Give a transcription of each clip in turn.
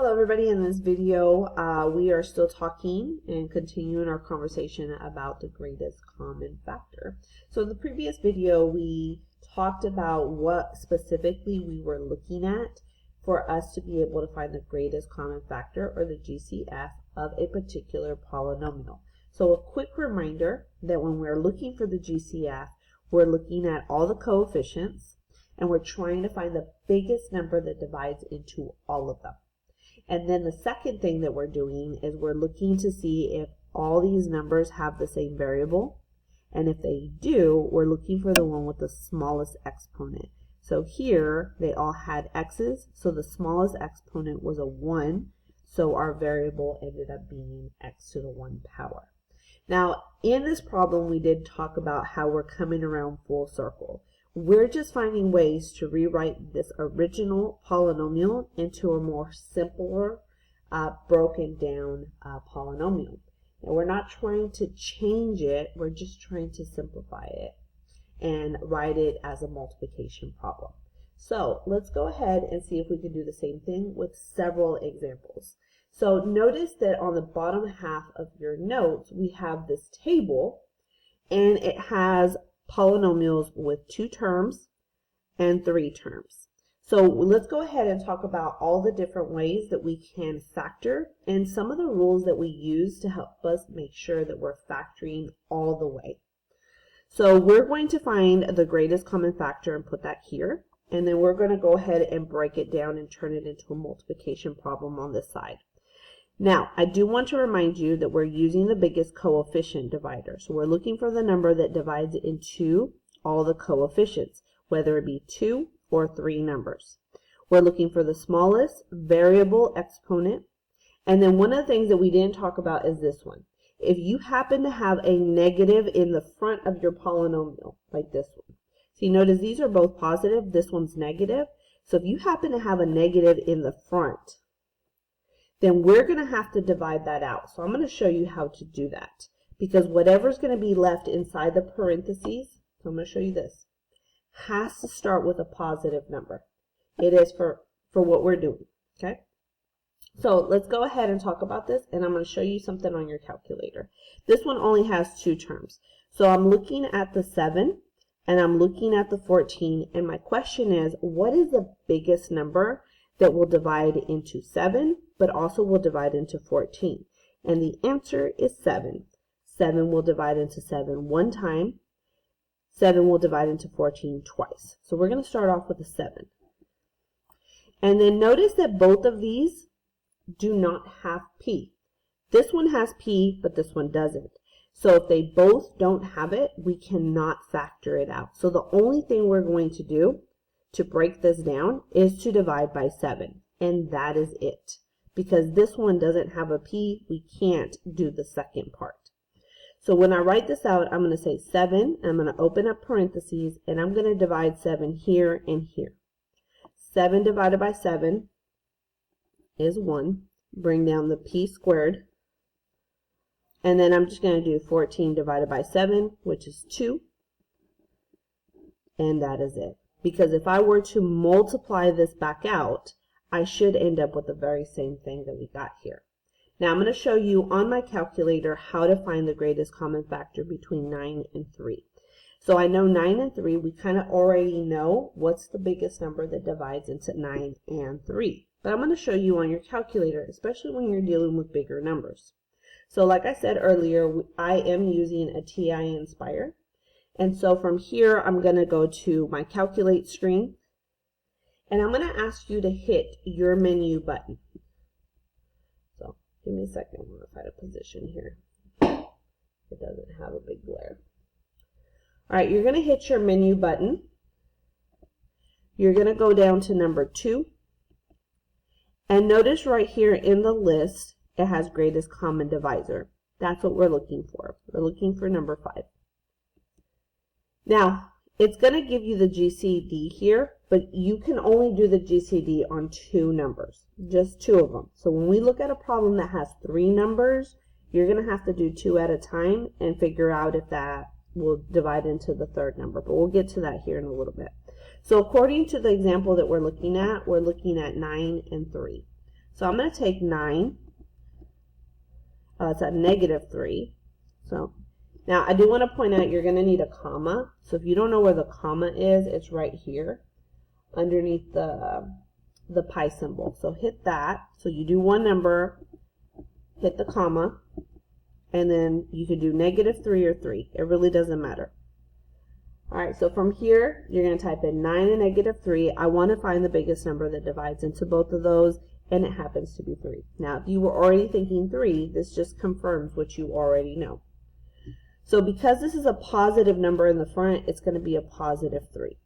Hello everybody, in this video we are still talking and continuing our conversation about the greatest common factor. So in the previous video we talked about what specifically we were looking at for us to be able to find the greatest common factor, or the GCF, of a particular polynomial. So a quick reminder that when we're looking for the GCF, we're looking at all the coefficients and we're trying to find the biggest number that divides into all of them. And then the second thing that we're doing is we're looking to see if all these numbers have the same variable. And if they do, we're looking for the one with the smallest exponent. So here they all had x's, so the smallest exponent was a 1. So our variable ended up being x to the 1 power. Now in this problem we did talk about how we're coming around full circle. We're just finding ways to rewrite this original polynomial into a more simpler, broken down polynomial. And we're not trying to change it, we're just trying to simplify it and write it as a multiplication problem. So let's go ahead and see if we can do the same thing with several examples. So notice that on the bottom half of your notes we have this table, and it has polynomials with 2 terms and 3 terms. So let's go ahead and talk about all the different ways that we can factor and some of the rules that we use to help us make sure that we're factoring all the way. So we're going to find the greatest common factor and put that here, and then we're going to go ahead and break it down and turn it into a multiplication problem on this side. Now, I do want to remind you that we're using the biggest coefficient divider. So we're looking for the number that divides into all the coefficients, whether it be 2 or 3 numbers. We're looking for the smallest variable exponent. And then one of the things that we didn't talk about is this one. If you happen to have a negative in the front of your polynomial, like this one. See, notice these are both positive, this one's negative. So if you happen to have a negative in the front, then we're going to have to divide that out. So I'm going to show you how to do that, because whatever's going to be left inside the parentheses, so I'm going to show you this, has to start with a positive number. It is for what we're doing, okay? So let's go ahead and talk about this, and I'm going to show you something on your calculator. This one only has 2 terms. So I'm looking at the 7, and I'm looking at the 14, and my question is, what is the biggest number that will divide into 7, but also will divide into 14? And the answer is 7. 7 will divide into 7 one time. 7 will divide into 14 twice. So we're going to start off with a 7. And then notice that both of these do not have p. This one has p, but this one doesn't. So if they both don't have it, we cannot factor it out. So the only thing we're going to do to break this down is to divide by 7, and that is it. Because this one doesn't have a p, we can't do the second part. So when I write this out, I'm going to say 7, I'm going to open up parentheses, and I'm going to divide 7 here and here. 7 divided by 7 is 1. Bring down the p squared. And then I'm just going to do 14 divided by 7, which is 2. And that is it. Because if I were to multiply this back out, I should end up with the very same thing that we got here. Now I'm going to show you on my calculator how to find the greatest common factor between 9 and 3. So I know 9 and 3, we kind of already know what's the biggest number that divides into 9 and 3. But I'm going to show you on your calculator, especially when you're dealing with bigger numbers. So like I said earlier, I am using a TI Nspire. And so from here, I'm going to go to my calculate screen, and I'm going to ask you to hit your menu button. So give me a second, I'm going to find a position here. It doesn't have a big glare. All right, you're going to hit your menu button. You're going to go down to number 2. And notice right here in the list, it has greatest common divisor. That's what we're looking for. We're looking for number 5. Now, it's going to give you the GCD here, but you can only do the GCD on 2 numbers, just 2 of them. So when we look at a problem that has 3 numbers, you're going to have to do 2 at a time and figure out if that will divide into the 3rd number, but we'll get to that here in a little bit. So according to the example that we're looking at 9 and 3. So I'm going to take 9. It's at -3. So now I do want to point out you're going to need a comma. So if you don't know where the comma is, it's right here underneath the pi symbol. So hit that. So you do one number, hit the comma, and then you could do -3 or 3. It really doesn't matter. Alright, so from here, you're going to type in 9 and -3. I want to find the biggest number that divides into both of those, and it happens to be 3. Now, if you were already thinking 3, this just confirms what you already know. So because this is a positive number in the front, it's going to be a +3.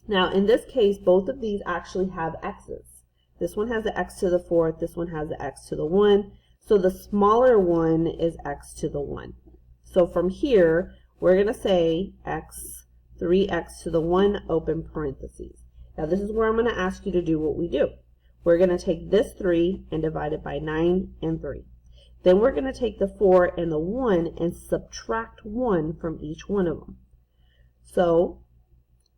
Now, in this case, both of these actually have x's. This one has the x to the 4th, this one has the x to the 1. So the smaller one is x to the 1. So from here, we're going to say 3x to the 1, open parentheses. Now this is where I'm going to ask you to do what we do. We're going to take this 3 and divide it by 9 and 3. Then we're going to take the 4 and the 1 and subtract 1 from each one of them. So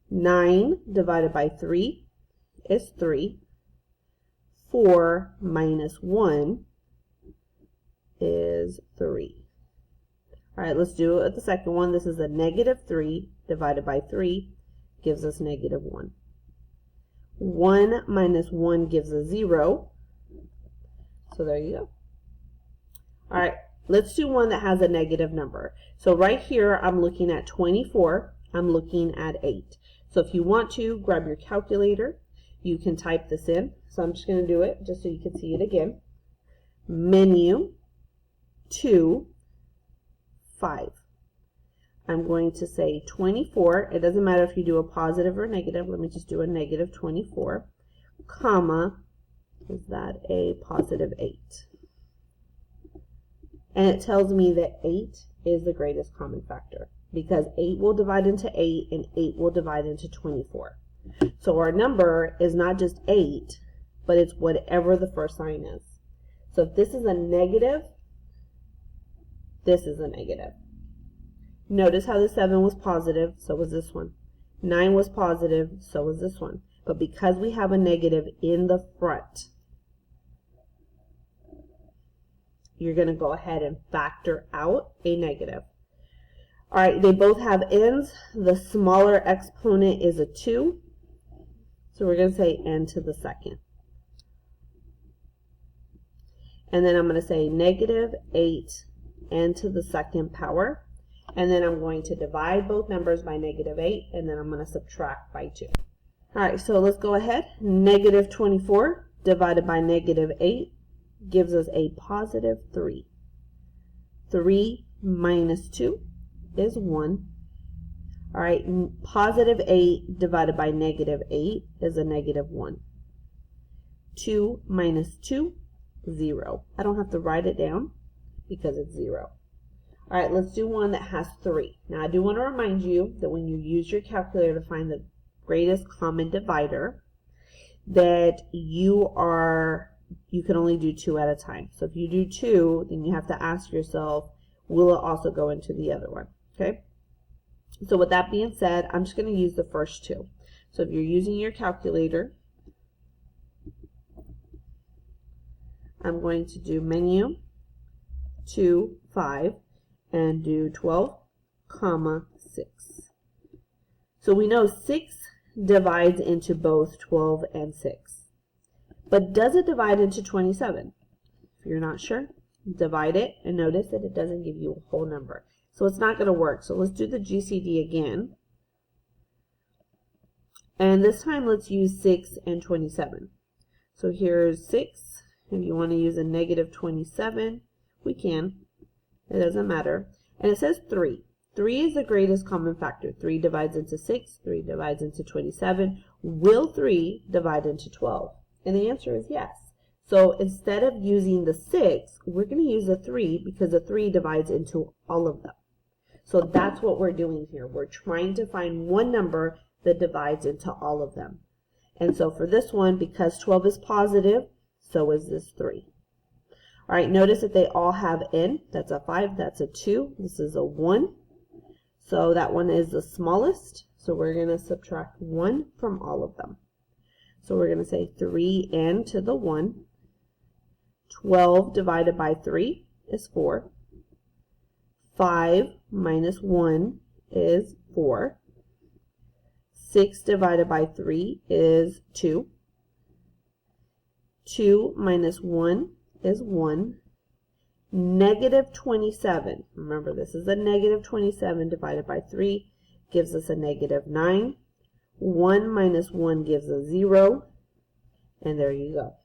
9 divided by 3 is 3. 4 minus 1 is 3. All right, let's do it at the second one. This is a -3 divided by 3 gives us -1. 1 minus 1 gives us 0. So there you go. All right, let's do one that has a negative number. So right here, I'm looking at 24. I'm looking at 8. So if you want to, grab your calculator. You can type this in. So I'm just going to do it just so you can see it again. Menu 2, 5. I'm going to say 24. It doesn't matter if you do a positive or negative. Let me just do a -24, comma, is that a +8? And it tells me that 8 is the greatest common factor because 8 will divide into 8 and 8 will divide into 24. So our number is not just 8, but it's whatever the first sign is. So if this is a negative, this is a negative. Notice how the 7 was positive, so was this one. 9 was positive, so was this one. But because we have a negative in the front, you're going to go ahead and factor out a negative. All right, they both have n's. The smaller exponent is a 2. So we're going to say n to the second. And then I'm going to say -8 n to the second power. And then I'm going to divide both numbers by -8, and then I'm going to subtract by 2. All right, so let's go ahead. -24 divided by -8 gives us a +3. 3 minus 2 is 1. All right, +8 divided by -8 is a -1. 2 minus 2, 0. I don't have to write it down because it's 0. All right, let's do one that has 3. Now, I do want to remind you that when you use your calculator to find the greatest common divider, that you can only do 2 at a time. So if you do 2, then you have to ask yourself, will it also go into the other one? Okay? So with that being said, I'm just going to use the first 2. So if you're using your calculator, I'm going to do menu 2, 5, and do 12, comma 6. So we know 6 divides into both 12 and 6. But does it divide into 27? If you're not sure, divide it and notice that it doesn't give you a whole number. So it's not going to work. So let's do the GCD again. And this time let's use 6 and 27. So here's 6. If you want to use a -27, we can. It doesn't matter. And it says 3. 3 is the greatest common factor. 3 divides into 6. 3 divides into 27. Will 3 divide into 12? And the answer is yes. So instead of using the 6, we're going to use the 3 because the 3 divides into all of them. So that's what we're doing here. We're trying to find one number that divides into all of them. And so for this one, because 12 is positive, so is this 3. All right, notice that they all have n. That's a 5, that's a 2, this is a 1. So that one is the smallest. So we're going to subtract 1 from all of them. So we're going to say 3n to the 1 12 divided by 3 is 4. 5 minus 1 is 4. 6 divided by 3 is 2. 2 minus 1 is 1. Negative 27, remember this is a negative 27 divided by 3, gives us a negative 9. 1 minus 1 gives us 0, and there you go.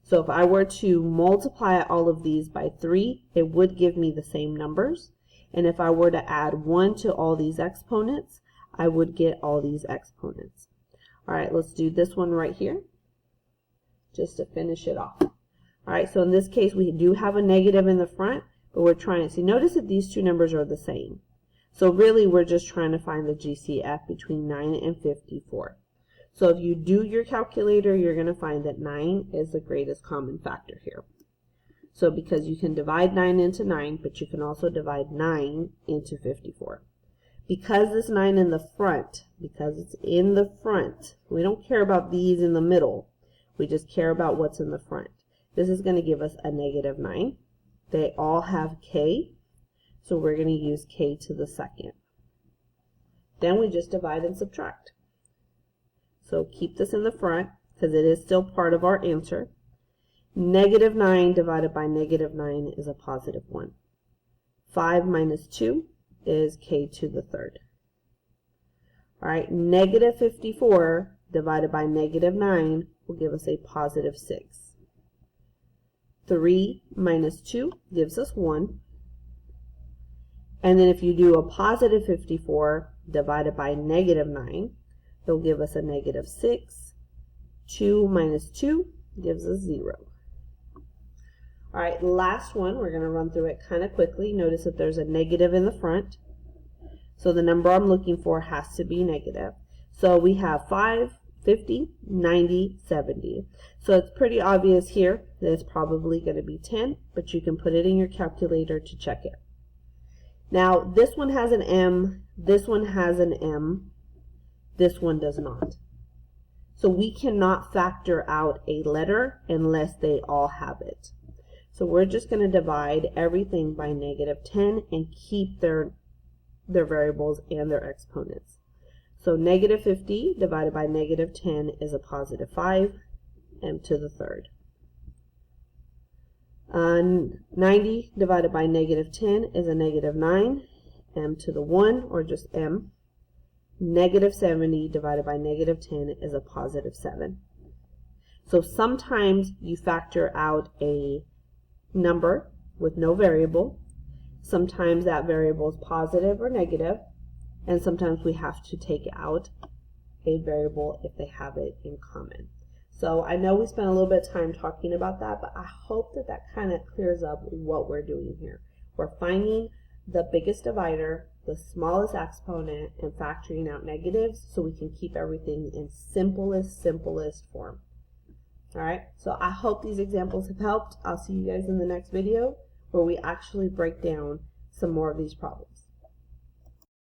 So if I were to multiply all of these by 3, it would give me the same numbers. And if I were to add 1 to all these exponents, I would get all these exponents. All right, let's do this one right here, just to finish it off. All right, so in this case, we do have a negative in the front, but we're trying to see, notice that these two numbers are the same. So really, we're just trying to find the GCF between 9 and 54. So if you do your calculator, you're going to find that 9 is the greatest common factor here. So because you can divide 9 into 9, but you can also divide 9 into 54. Because this 9 in the front, because it's in the front, we don't care about these in the middle. We just care about what's in the front. This is going to give us a negative 9. They all have k, so we're going to use k to the second. Then we just divide and subtract. So keep this in the front because it is still part of our answer. Negative 9 divided by negative 9 is a positive 1. 5 minus 2 is k to the third. All right, negative 54 divided by negative 9 will give us a positive 6. 3 minus 2 gives us 1. And then if you do a positive 54 divided by negative 9, it'll give us a negative 6. 2 minus 2 gives us 0. All right, last one, we're going to run through it kind of quickly. Notice that there's a negative in the front. So the number I'm looking for has to be negative. So we have 5, 50, 90, 70. So it's pretty obvious here that it's probably going to be 10, but you can put it in your calculator to check it. Now, this one has an M, this one has an M, this one does not. So we cannot factor out a letter unless they all have it. So we're just going to divide everything by negative 10 and keep their variables and their exponents. So negative 50 divided by negative 10 is a positive 5, m to the third. 90 divided by negative 10 is a negative 9, m to the 1, or just m. Negative 70 divided by negative 10 is a positive 7. So sometimes you factor out a number with no variable. Sometimes that variable is positive or negative, and sometimes we have to take out a variable if they have it in common. So I know we spent a little bit of time talking about that, but I hope that that kind of clears up what we're doing here. We're finding the biggest divider, the smallest exponent, and factoring out negatives so we can keep everything in simplest form. Alright, so I hope these examples have helped. I'll see you guys in the next video where we actually break down some more of these problems.